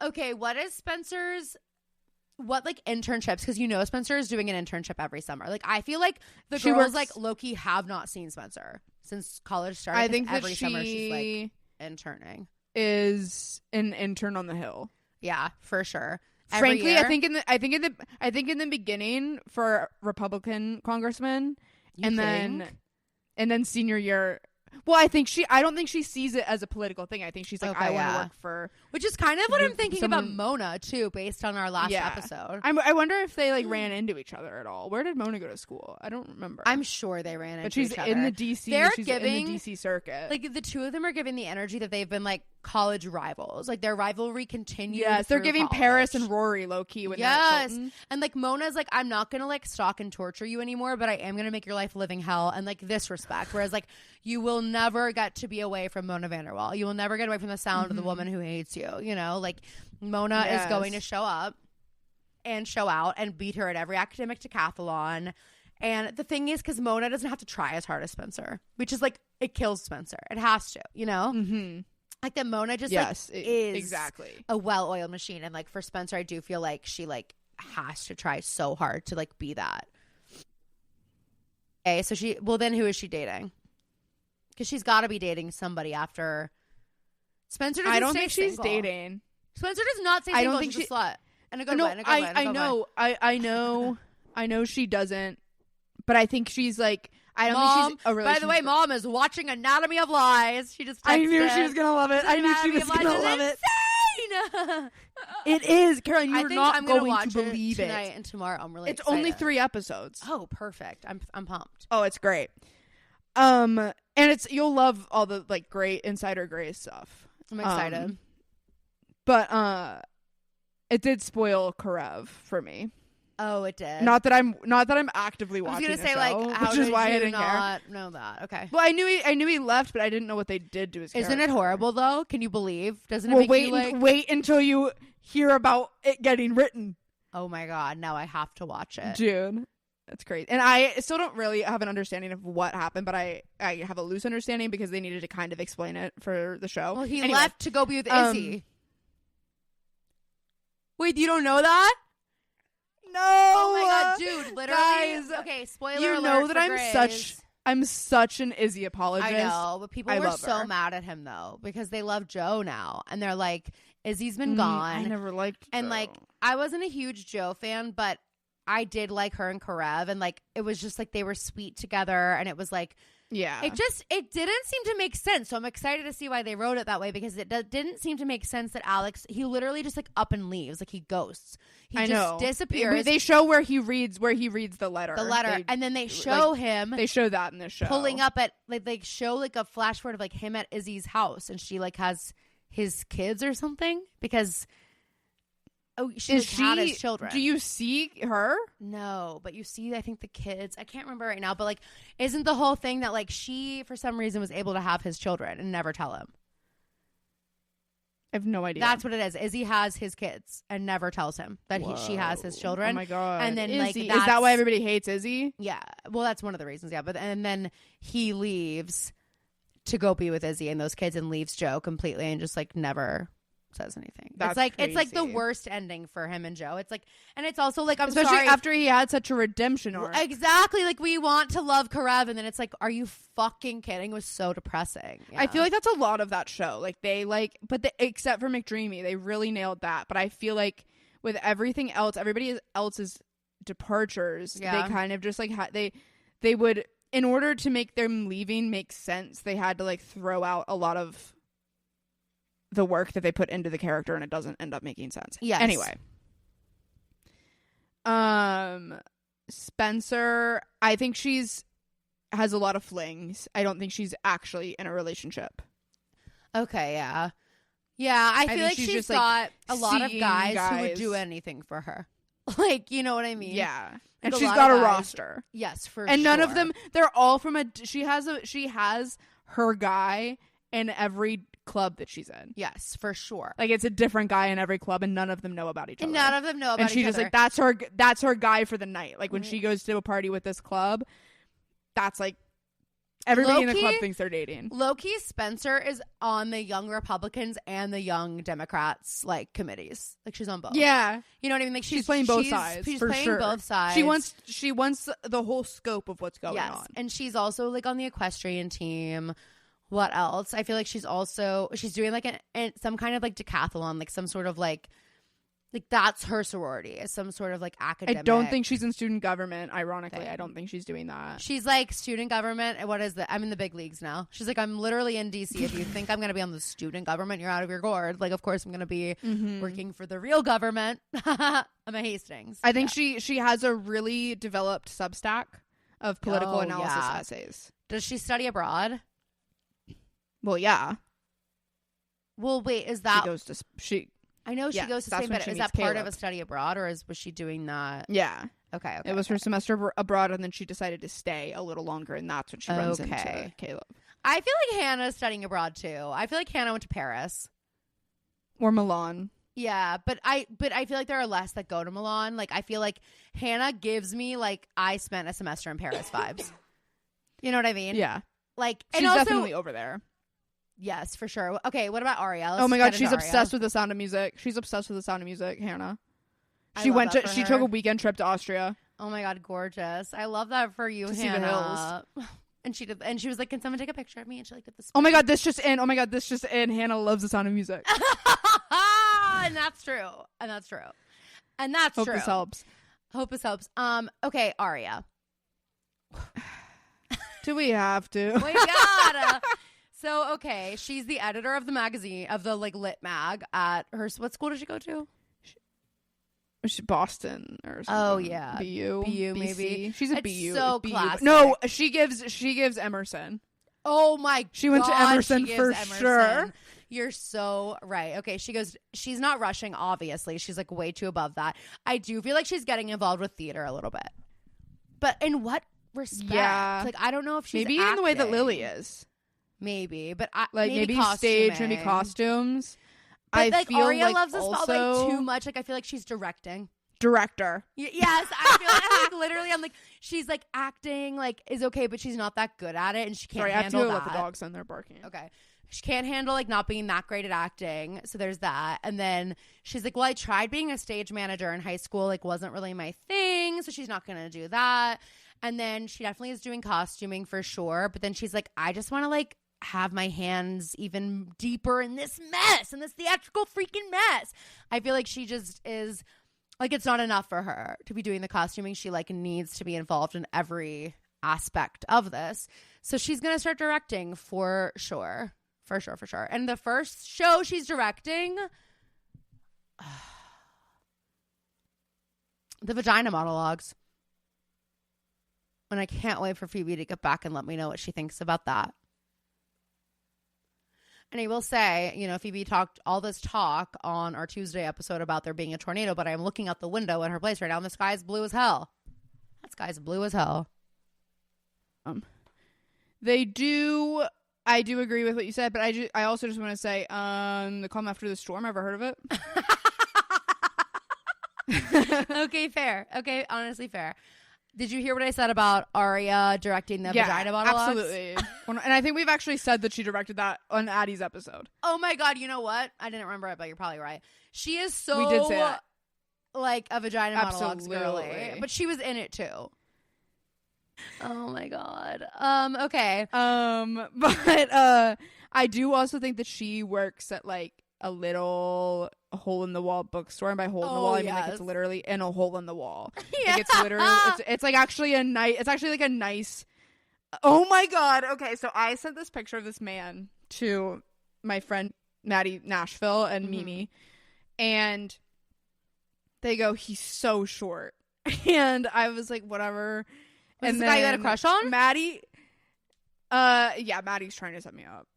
Okay. What is Spencer's? What like internships? Because Spencer is doing an internship every summer. Like, I feel like the girls like low-key have not seen Spencer since college started. I think every summer she's like interning. Is an intern on the Hill. Yeah, for sure. Frankly, I think in the beginning for Republican congressmen, and then senior year. Well, I don't think she sees it as a political thing. I think she's like, I want to work for, which is kind of what I'm thinking about Mona too, based on our last episode. I wonder if they like ran into each other at all. Where did Mona go to school? I don't remember. I'm sure they ran into each other. But she's in the DC. She's in the DC circuit. Like the two of them are giving the energy that they've been like college rivals. Like their rivalry continues. Yes, they're giving college. Paris and Rory low key. Yes, and like Mona's like, I'm not gonna like stalk and torture you anymore, but I am gonna make your life living hell and like this respect. Whereas like you will never get to be away from Mona Vanderwaal. You will never get away from the sound of the woman who hates you. You know, like Mona is going to show up and show out and beat her at every academic decathlon. And the thing is, because Mona doesn't have to try as hard as Spencer, which is like, it kills Spencer. It has to, you know? Mm-hmm. Like that Mona just is exactly a well-oiled machine. And like for Spencer, I do feel like she like has to try so hard to like be that. Okay, so then who is she dating? Because she's got to be dating somebody after Spencer doesn't I don't stay think single. she's dating. Spencer does not say single. I don't think she's a slut. And a good way. I know she doesn't. But I think she's like, I don't think she's a relationship. By the way, Mom is watching Anatomy of Lies. She just texted. I knew she was going to love it. I knew she was going to love it. It is. Caroline, you're not going to believe it. Tonight and tomorrow. I'm really excited. It's only 3 episodes. Oh, perfect. I'm pumped. Oh, it's great. And you'll love all the like great Insider Grace stuff. I'm excited. But it did spoil Karev for me. Oh, it did. Not that I'm actively watching. I was gonna say like, how which is did why you I didn't not know that? Okay. Well, I knew he left, but I didn't know what they did to his character. Isn't it horrible though? Can you believe? Doesn't it make you like wait until you hear about it getting written? Oh my god! Now I have to watch it, dude. That's crazy. And I still don't really have an understanding of what happened, but I have a loose understanding because they needed to kind of explain it for the show. Well, he left to go be with Izzy. Wait, you don't know that? No. Oh my god, dude! Literally, guys. Okay, spoiler you alert. know that Grace. I'm such an Izzy apologist. I know, but people were so mad at him though because they love Joe now, and they're like, Izzy's been gone. I never liked Joe. And like, I wasn't a huge Joe fan, but I did like her and Karev, and like it was just like they were sweet together, and it was like, yeah, it didn't seem to make sense. So I'm excited to see why they wrote it that way because it didn't seem to make sense that Alex, he literally just like up and leaves, like he ghosts. He just disappears. They show where he reads the letter. And then they show him. They show that in this show. Pulling up at like they show like a flash forward of like him at Izzy's house, and she like has his kids or something because. Oh, she had his children. Do you see her? No, but you see, I think the kids. I can't remember right now, but like, isn't the whole thing that like she, for some reason, was able to have his children and never tell him? I have no idea. That's what it is. Izzy has his kids and never tells him that she has his children. Oh my god! And then Izzy. Is that why everybody hates Izzy? Yeah. Well, that's one of the reasons. Yeah, and then he leaves to go be with Izzy and those kids and leaves Joe completely and just like never says anything. It's like the worst ending for him and Joe. It's like, and it's also like, especially sorry after he had such a redemption arc. Exactly. Like we want to love Karev, and then it's like, are you fucking kidding? It was so depressing. Yeah. I feel like that's a lot of that show. Like except for McDreamy, they really nailed that. But I feel like with everything else, everybody else's departures, they kind of just like they would, in order to make them leaving make sense, they had to like throw out a lot of the work that they put into the character, and it doesn't end up making sense. Yes. Anyway. Spencer, I think has a lot of flings. I don't think she's actually in a relationship. Okay, yeah. Yeah, I feel like she's just got a lot of guys who would do anything for her. Like, you know what I mean? Yeah. And she's got a roster. Yes, for and none of them, they're all from she has her guy in every club that she's in. Yes, for sure. Like it's a different guy in every club, and none of them know about each other. And none of them know about each other. And she's just like, that's her guy for the night. Like when she goes to a party with this club, that's like everybody in the club thinks they're dating. Low-key, Spencer is on the Young Republicans and the Young Democrats like committees. Like she's on both. Yeah, you know what I mean. Like she's playing both sides. She's for playing sure. both sides. She wants the whole scope of what's going on. And she's also like on the equestrian team. What else? I feel like she's doing like some kind of like decathlon, like some sort of like Like, that's her sorority, is some sort of like academic. I don't think she's in student government. Ironically, thing. I don't think she's doing that. She's like student government. What is it? I'm in the big leagues now. She's like, I'm literally in DC. If you think I'm going to be on the student government, you're out of your gourd. Like, of course, I'm going to be working for the real government. I'm a Hastings. I think she has a really developed Substack of political analysis essays. Does she study abroad? Well, yeah. Well, wait, is that... She goes to... I know she goes to Spain, but is that part of a study abroad, or was she doing that? Yeah. Okay. It was her semester abroad, and then she decided to stay a little longer, and that's when she runs into Caleb. I feel like Hanna's studying abroad, too. I feel like Hanna went to Paris. Or Milan. Yeah, but I feel like there are less that go to Milan. Like, I feel like Hanna gives me, like, I spent a semester in Paris vibes. You know what I mean? Yeah. Like, she's and also, definitely over there. Yes, for sure. Okay, what about Aria? Oh my god, she's obsessed with The Sound of Music. She's obsessed with The Sound of Music, Hanna. She took a weekend trip to Austria. Oh my god, gorgeous. I love that for you, to Hanna. See the hills. And she was like, can someone take a picture of me? And she like did this. Oh my god, this just in. Hanna loves The Sound of Music. And that's true. Hope this helps. Hope this helps. Okay, Aria. Do we have to? We gotta. So, okay, she's the editor of the magazine, of the, like, lit mag at her... What school did she go to? Boston or something. Oh, yeah. BU, maybe. She's a it's BU. so BU. classic. No, she gives Emerson. Oh, my God. She went to Emerson for sure. You're so right. Okay, she's not rushing, obviously. She's, like, way too above that. I do feel like she's getting involved with theater a little bit. But in what respect? Yeah. Like, I don't know if she's maybe acting. In the way that Lily is. Maybe, but maybe stage, maybe costumes. But I like feel Aria like loves the also spotlight too much. Like I feel like she's directing. Director. Yes, I feel like literally, I'm like she's like acting like is okay, but she's not that good at it, and she can't handle I have to go that. let the dogs in. They're barking. Okay, she can't handle like not being that great at acting. So there's that, and then she's like, well, I tried being a stage manager in high school, like wasn't really my thing, so she's not gonna do that. And then she definitely is doing costuming for sure, but then she's like, I just want to like have my hands even deeper in this mess, in this theatrical freaking mess. I feel like she just is like, it's not enough for her to be doing the costuming. She like needs to be involved in every aspect of this. So she's going to start directing for sure. For sure. And the first show she's directing, the Vagina Monologues. And I can't wait for Phoebe to get back and let me know what she thinks about that. And I will say, you know, Phoebe talked all this talk on our Tuesday episode about there being a tornado, but I'm looking out the window in her place right now, and the sky's blue as hell. That sky's blue as hell. They do. I do agree with what you said, but I also just want to say, the Calm After the Storm. Ever heard of it? Okay, fair. Okay, honestly, fair. Did you hear what I said about Aria directing the Vagina Monologues? Absolutely. And I think we've actually said that she directed that on Addie's episode. Oh my God, you know what? I didn't remember it, but you're probably right. She is so we did say that. Like a Vagina Monologues girly. But she was in it too. Oh my God. Okay. But I do also think that she works at like a little hole in the wall bookstore, and by hole in the wall I mean like it's literally in a hole in the wall. Yeah. Like it's literally it's like actually it's actually like a nice. Oh my God. Okay, so I sent this picture of this man to my friend Maddie Nashville and Mimi, and they go, he's so short. And I was like, whatever. Was and this the guy you had a crush on? Maddie yeah, Maddie's trying to set me up.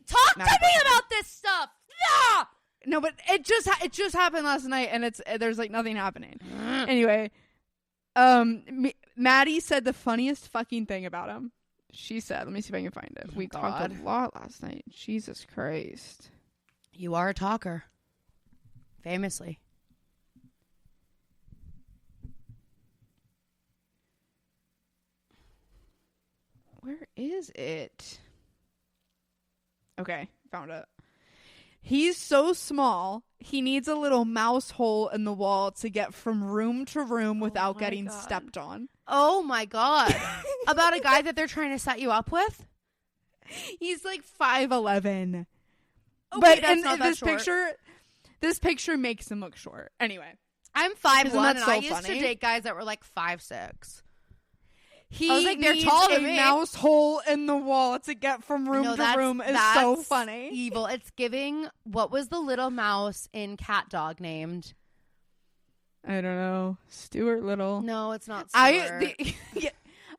Talk to me about this stuff. Yeah. No, but it just happened last night, and there's like nothing happening. Anyway, Maddie said the funniest fucking thing about him. She said, let me see if I can find it. We talked a lot last night. Jesus Christ. You are a talker. Famously. Where is it? Okay, found it. He's so small, he needs a little mouse hole in the wall to get from room to room without getting stepped on. Oh my God. About a guy that they're trying to set you up with? He's like 5'11". Okay, but that's in not this short. picture, This picture makes him look short. Anyway. I'm 5'1", and so I used funny? to date guys that were like 5'6". He I was like, they're needs taller a than me. mouse hole in the wall to get from room to room is so funny. Evil. It's giving. What was the little mouse in Cat Dog named? I don't know. Stuart Little. No, it's not Stuart.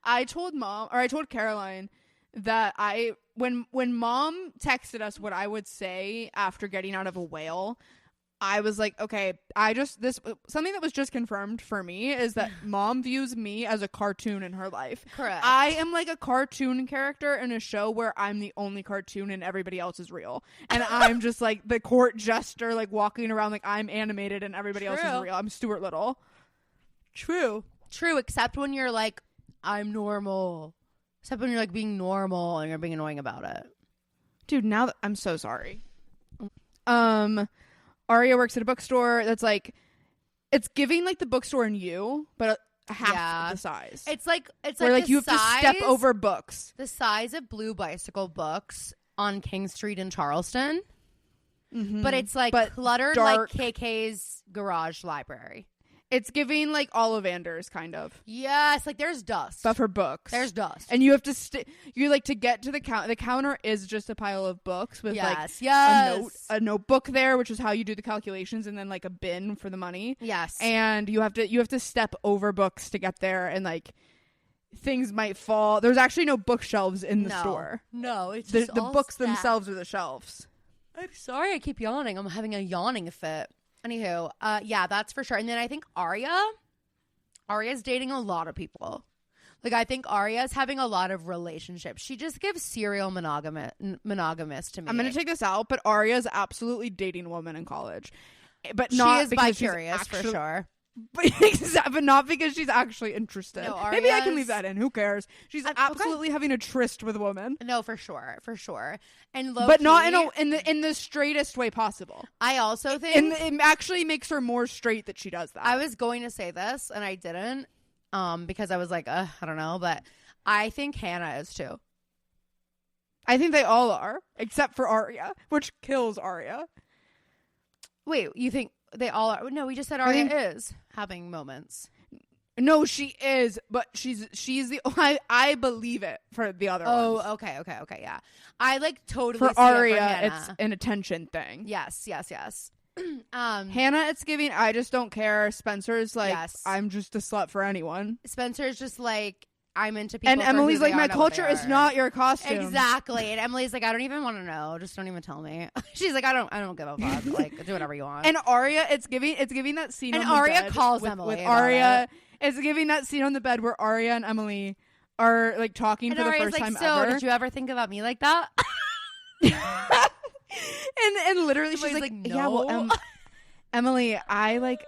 I told Mom, or I told Caroline, that when Mom texted us what I would say after getting out of a whale, I was like, okay, something that was just confirmed for me is that Mom views me as a cartoon in her life. Correct. I am like a cartoon character in a show where I'm the only cartoon and everybody else is real. And I'm just like the court jester, like walking around like I'm animated and everybody else is real. I'm Stuart Little. True, except when you're like, I'm normal. Except when you're like being normal and you're being annoying about it. Dude, now that I'm so sorry. Aria works at a bookstore that's like, it's giving like the bookstore in You, but half the size. It's like where like the you have size, to step over books. the size of Blue Bicycle Books on King Street in Charleston, but it's like cluttered dark. like KK's garage library. It's giving like Ollivander's kind of. Yes, like there's dust. But for books. There's dust. And you have to you like to get to the counter. The counter is just a pile of books with a notebook there, which is how you do the calculations, and then like a bin for the money. Yes. And you have to step over books to get there, and like things might fall. There's actually no bookshelves in the store. No, it's the just all books stacked. themselves are the shelves. I'm sorry I keep yawning. I'm having a yawning fit. Anywho, yeah, that's for sure. And then I think Aria's dating a lot of people. Like, I think Aria's having a lot of relationships. She just gives serial monogamous to me. I'm going to take this out, but Aria's absolutely dating a woman in college. But she not is because bi-curious for sure. But not because she's actually interested. No, maybe I can leave that in. Who cares? She's absolutely having a tryst with a woman. No, for sure. And but not in the straightest way possible. I also think, and it actually makes her more straight that she does that. I was going to say this and I didn't, because I was like, I don't know, but I think Hanna is too. I think they all are, except for Aria, which kills Aria. Wait, you think they all are? No, we just said Aria is having moments. No, she is, but she's the. I believe it for the other ones. Oh, okay, yeah. I like totally for see Aria. It for it's an attention thing. Yes. Hanna, it's giving. I just don't care. Spencer's like, I'm just a slut for anyone. Spencer's just like, I'm into people. And Emily's like, my culture is not your costume. Exactly. And Emily's like, I don't even want to know. Just don't even tell me. She's like, I don't give a fuck. Like, do whatever you want. And Aria, it's giving that scene. And on the Aria bed calls with, Emily with about Aria. it. It's giving that scene on the bed where Aria and Emily are like talking for the Aria's first like, time so, ever. did you ever think about me like that? and literally she's like, no. yeah, well, Emily, I like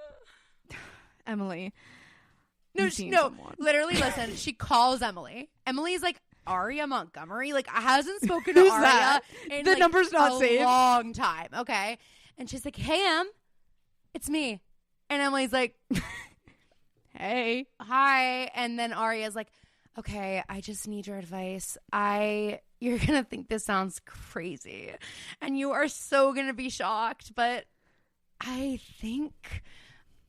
Emily. No, literally, listen, she calls Emily. Emily's like, Aria Montgomery? Like, hasn't spoken to Who's Aria that? in The like, number's not saved. a long time, okay? And she's like, hey, Em, it's me. And Emily's like, hey. Hi. And then Aria's like, okay, I just need your advice. You're going to think this sounds crazy. And you are so going to be shocked, but I think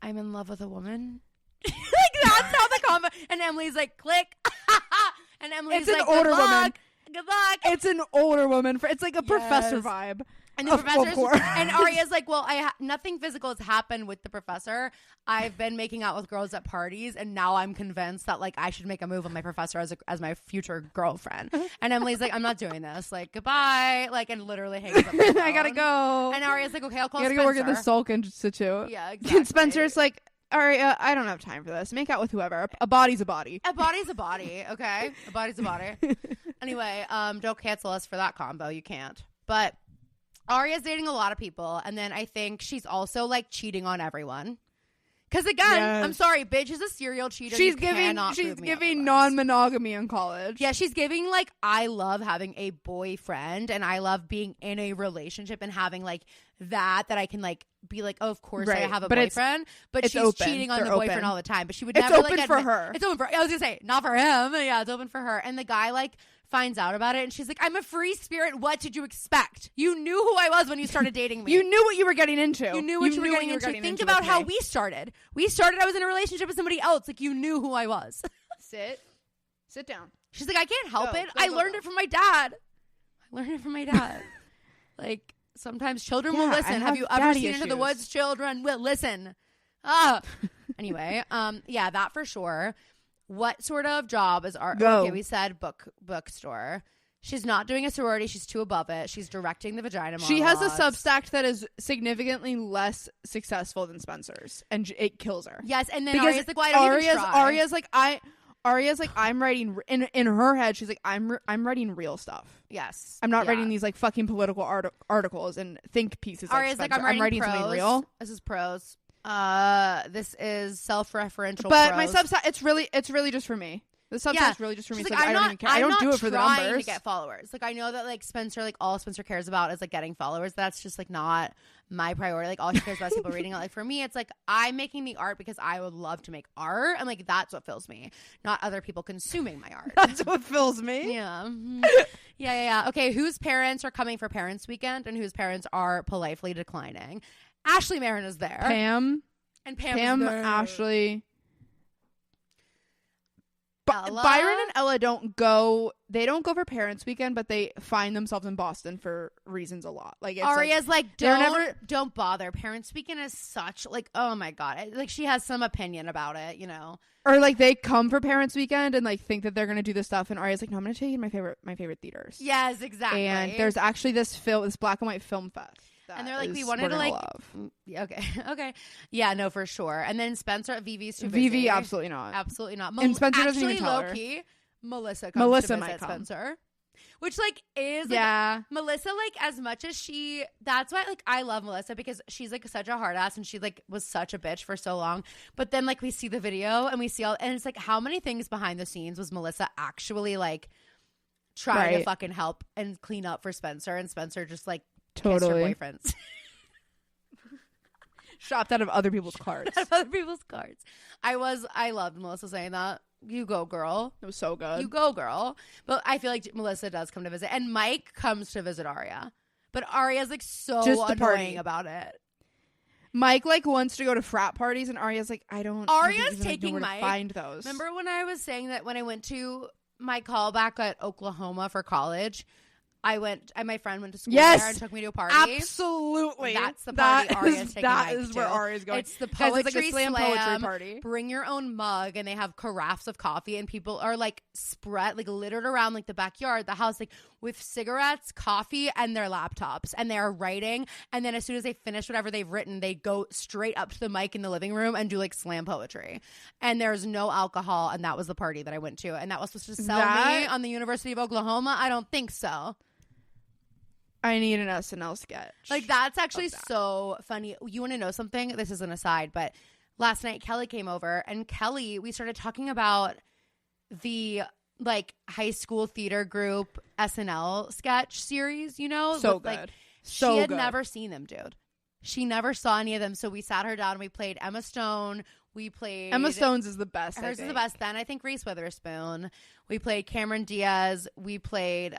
I'm in love with a woman. Like, that's how the combo. And Emily's like, click. And Emily's like, an older woman. Good luck. It's an older woman. It's like a professor vibe. And the professor's and Aria's like, well, nothing physical has happened with the professor. I've been making out with girls at parties, and now I'm convinced that like I should make a move on my professor as my future girlfriend. And Emily's like, I'm not doing this. Like, goodbye. Like, and literally hangs up. I gotta go. And Aria's like, okay, I'll call Spencer. Spencer. Gotta go work at the Sulk Institute. Yeah, exactly. And Spencer's like, Aria, I don't have time for this. Make out with whoever. A body's a body. A body's a body. Okay, a body's a body. Anyway, don't cancel us for that combo. You can't. But Aria's dating a lot of people, and then I think she's also like cheating on everyone. Because again, I'm sorry, bitch is a serial cheater. She's giving non-monogamy in college. Yeah, she's giving like, I love having a boyfriend, and I love being in a relationship and having like that I can like be like, oh, of course I have a boyfriend, but she's open. cheating on the boyfriend all the time. But she would it's never open like for her. It's open for. I was gonna say not for him. Yeah, it's open for her. And the guy like finds out about it, and she's like, I'm a free spirit. What did you expect? You knew who I was when you started dating me. You knew what you were getting into. You knew what you were getting into. Think about how we started. I was in a relationship with somebody else. Like, you knew who I was. Sit down. She's like, I can't help it. I learned it from my dad. Like, sometimes children will listen. Have you ever seen Into the Woods? Children will listen. Anyway, yeah, that for sure. What sort of job is art? Okay, we said bookstore. She's not doing a sorority. She's too above it. She's directing the vagina monologues. She has a Substack that is significantly less successful than Spencer's, and it kills her. Yes, and then Aria's like, well, I don't even try. Aria's like, I'm writing in her head. She's like, I'm writing real stuff. Yes, I'm not writing these like fucking political articles and think pieces. Aria's like, I'm writing prose. Something real. This is prose. This is self-referential. But prose. my Substack, it's really just for me. The Substack is really just for me. So like, I don't even care. I don't do it for the numbers. I'm not trying to get followers. Like, I know that like Spencer, like all Spencer cares about is like getting followers. That's just like not my priority. Like, all she cares about is people reading it. Like, for me, it's like I'm making the art because I would love to make art, and like that's what fills me, not other people consuming my art. That's what fills me. Yeah. Yeah. Okay, whose parents are coming for Parents Weekend and whose parents are politely declining? Ashley Marin is there. Pam, Ashley. Byron and Ella don't go for Parents Weekend, but they find themselves in Boston for reasons a lot. Like, it's Aria's like don't bother. Parents Weekend is such like, oh my god, like she has some opinion about it, you know. Or like they come for Parents Weekend and like think that they're gonna do this stuff, and Aria's like, no, I'm gonna take you to my favorite theaters. Yes, exactly. And there's actually this black and white film fest. And they're like, we wanted to like, okay, yeah, no, for sure. And then Spencer, Vivi's too busy. Vivi, absolutely not. And Spencer doesn't even tell her. Key, Melissa comes to visit Spencer, which like is like, Melissa, like as much as that's why like I love Melissa, because she's like such a hard ass and she like was such a bitch for so long. But then like we see the video and we see and it's like, how many things behind the scenes was Melissa actually trying to fucking help and clean up for Spencer, and Spencer just like totally kissed her boyfriends. Shopped out of other people's cards. I loved Melissa saying that. You go, girl. It was so good. You go, girl. But I feel like Melissa does come to visit, and Mike comes to visit Aria. But Aria's like so just annoying about it. Mike like wants to go to frat parties, and Aria's like, I don't. Aria's taking Mike. Find those. Remember when I was saying that when I went to my callback at Oklahoma for college, my friend went to school there and took me to a party. Absolutely. That's the party Aria's taking That Mike is to. where Aria's going. It's the poetry it's like a slam poetry party. Bring your own mug, and they have carafes of coffee, and people are like spread, like littered around like the backyard, the house, like with cigarettes, coffee, and their laptops, and they are writing. And then as soon as they finish whatever they've written, they go straight up to the mic in the living room and do like slam poetry. And there's no alcohol, and that was the party that I went to, and that was supposed to sell me on the University of Oklahoma. I don't think so. I need an SNL sketch. Like, that's actually so funny. You want to know something? This is an aside, but last night Kelly came over, and we started talking about the like high school theater group SNL sketch series, you know? So good. Like, she had never seen them, dude. She never saw any of them. So we sat her down and we played Emma Stone. Emma Stone's is the best. Hers is the best. Then I think Reese Witherspoon. We played Cameron Diaz. We played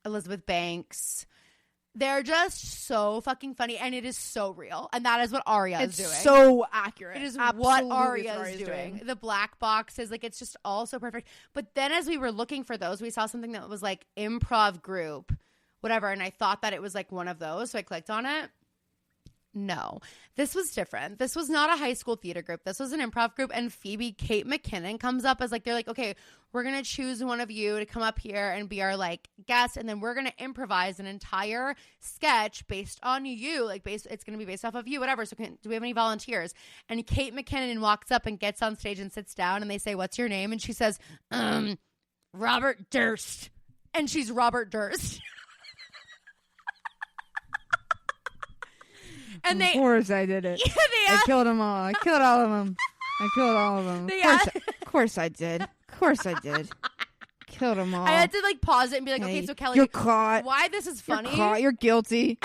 Elizabeth Banks. They're just so fucking funny, and it is so real, and that is what Aria is doing. It's so accurate. It is what Aria is doing. The black boxes, like, it's just all so perfect. But then as we were looking for those, we saw something that was like improv group, whatever, and I thought that it was like one of those, so I clicked on it. No, this was different. This was not a high school theater group. This was an improv group, and Kate McKinnon comes up as like, they're like, okay, we're going to choose one of you to come up here and be our like guest, and then we're going to improvise an entire sketch based on you. Like, it's going to be based off of you, whatever. So do we have any volunteers? And Kate McKinnon walks up and gets on stage and sits down, and they say, what's your name? And she says, Robert Durst. And she's Robert Durst. And of course I did it. I killed them all. I killed all of them. Of course I did. Killed them all. I had to like pause it and be like, okay, so Kelly, you're caught. Why this is funny? You're caught. You're guilty.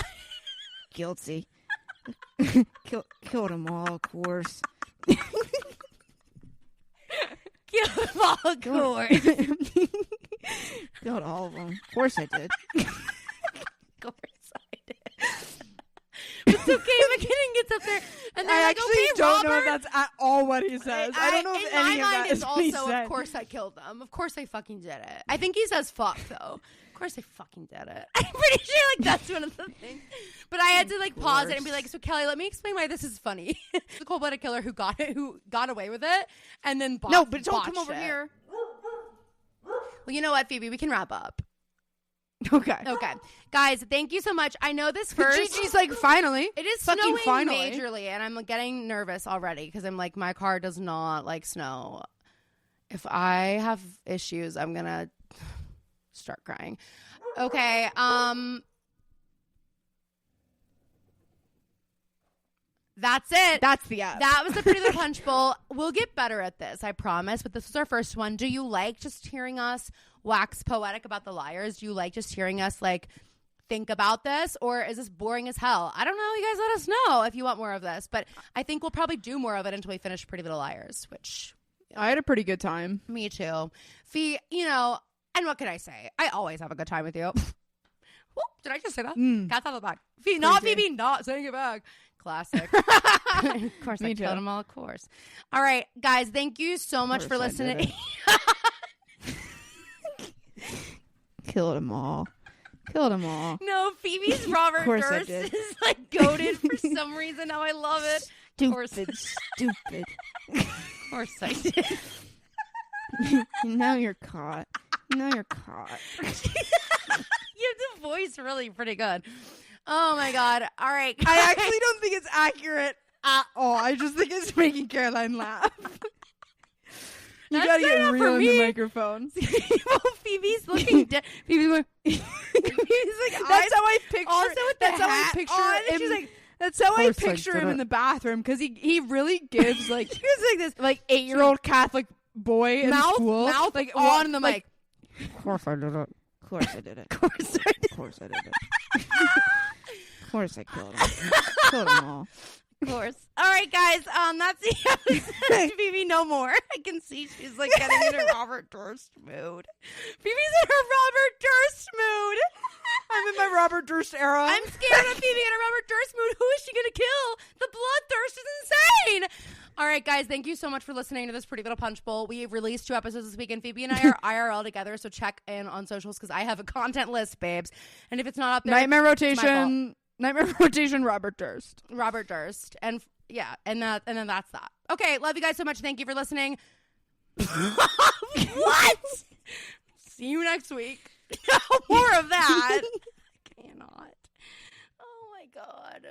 Guilty. Killed them all, of course. Killed them all, of course. Killed all of them. Of course I did. Of course I did. It's okay. McKinnon gets up there, and they're I like, actually okay, don't know Robert. if that's at all what he says. I don't know if any in of my that mind, is it's what he also, said. of course I killed them. Of course I fucking did it. I think he says fuck, though. Of course I fucking did it. I'm pretty sure, like, that's one of the things. But I had to, like, pause it and be like, so, Kelly, let me explain why this is funny. The cold-blooded killer who got away with it, and then No, but don't come botched over it. here. Well, you know what, Phoebe? We can wrap up. Okay. Okay. Guys, thank you so much. I know this first. Gigi's like, finally. It is Fucking snowing finally. majorly, and I'm getting nervous already because I'm like, my car does not like snow. If I have issues, I'm gonna start crying. Okay. That's it. That's the app. That was the Pretty Little Punch Bowl. We'll get better at this, I promise. But this was our first one. Do you like just hearing us wax poetic about the liars? Do you like just hearing us like think about this, or is this boring as hell? I don't know. You guys let us know if you want more of this. But I think we'll probably do more of it until we finish Pretty Little Liars, which I had a pretty good time. me too. Fee, you know, and what can I say? I always have a good time with you. Whoop, did I just say that? Cats out of the bag. Fee, not Phoebe, not saying it back. Classic. Of course, Me I too. killed them all, of course. All right, guys, thank you so much for course I did listening. Killed them all. Killed them all. No, Phoebe's Robert course I Durst did. is like goated for some reason. Now I love it. Of course, Stupid. of course I did. Now you're caught. Now you're caught. You have the voice really pretty good. Oh my god. All right. I actually don't think it's accurate at all. I just think it's making Caroline laugh. You That's gotta not get enough real for in me. the microphone. Well, Phoebe's looking dead. Phoebe's going. Phoebe's like, That's how I picture. also with the that's how I hat picture on, and him. she's like, that's how I course I picture did him it. in the bathroom because he really gives like he was like this like 8-year-old Catholic boy in mouth school like on the mic. Of course I did it. Of course I did it. Of course I did. Of course I did it. Of course I killed him. Killed them all. Of course. All right, guys. That's the episode. Phoebe, no more. I can see she's like getting in her Robert Durst mood. Phoebe's in her Robert Durst mood. I'm in my Robert Durst era. I'm scared of Phoebe in a Robert Durst mood. Who is she going to kill? The bloodthirst is insane. All right, guys. Thank you so much for listening to this Pretty Little Punch Bowl. We have released 2 episodes this week, and Phoebe and I are IRL together, so check in on socials because I have a content list, babes. And if it's not up there, Nightmare it's my fault. rotation. Nightmare rotation. Robert Durst. Robert Durst. And yeah, and then that's that. Okay, love you guys so much. Thank you for listening. What? See you next week. More of that. I cannot. Oh my god.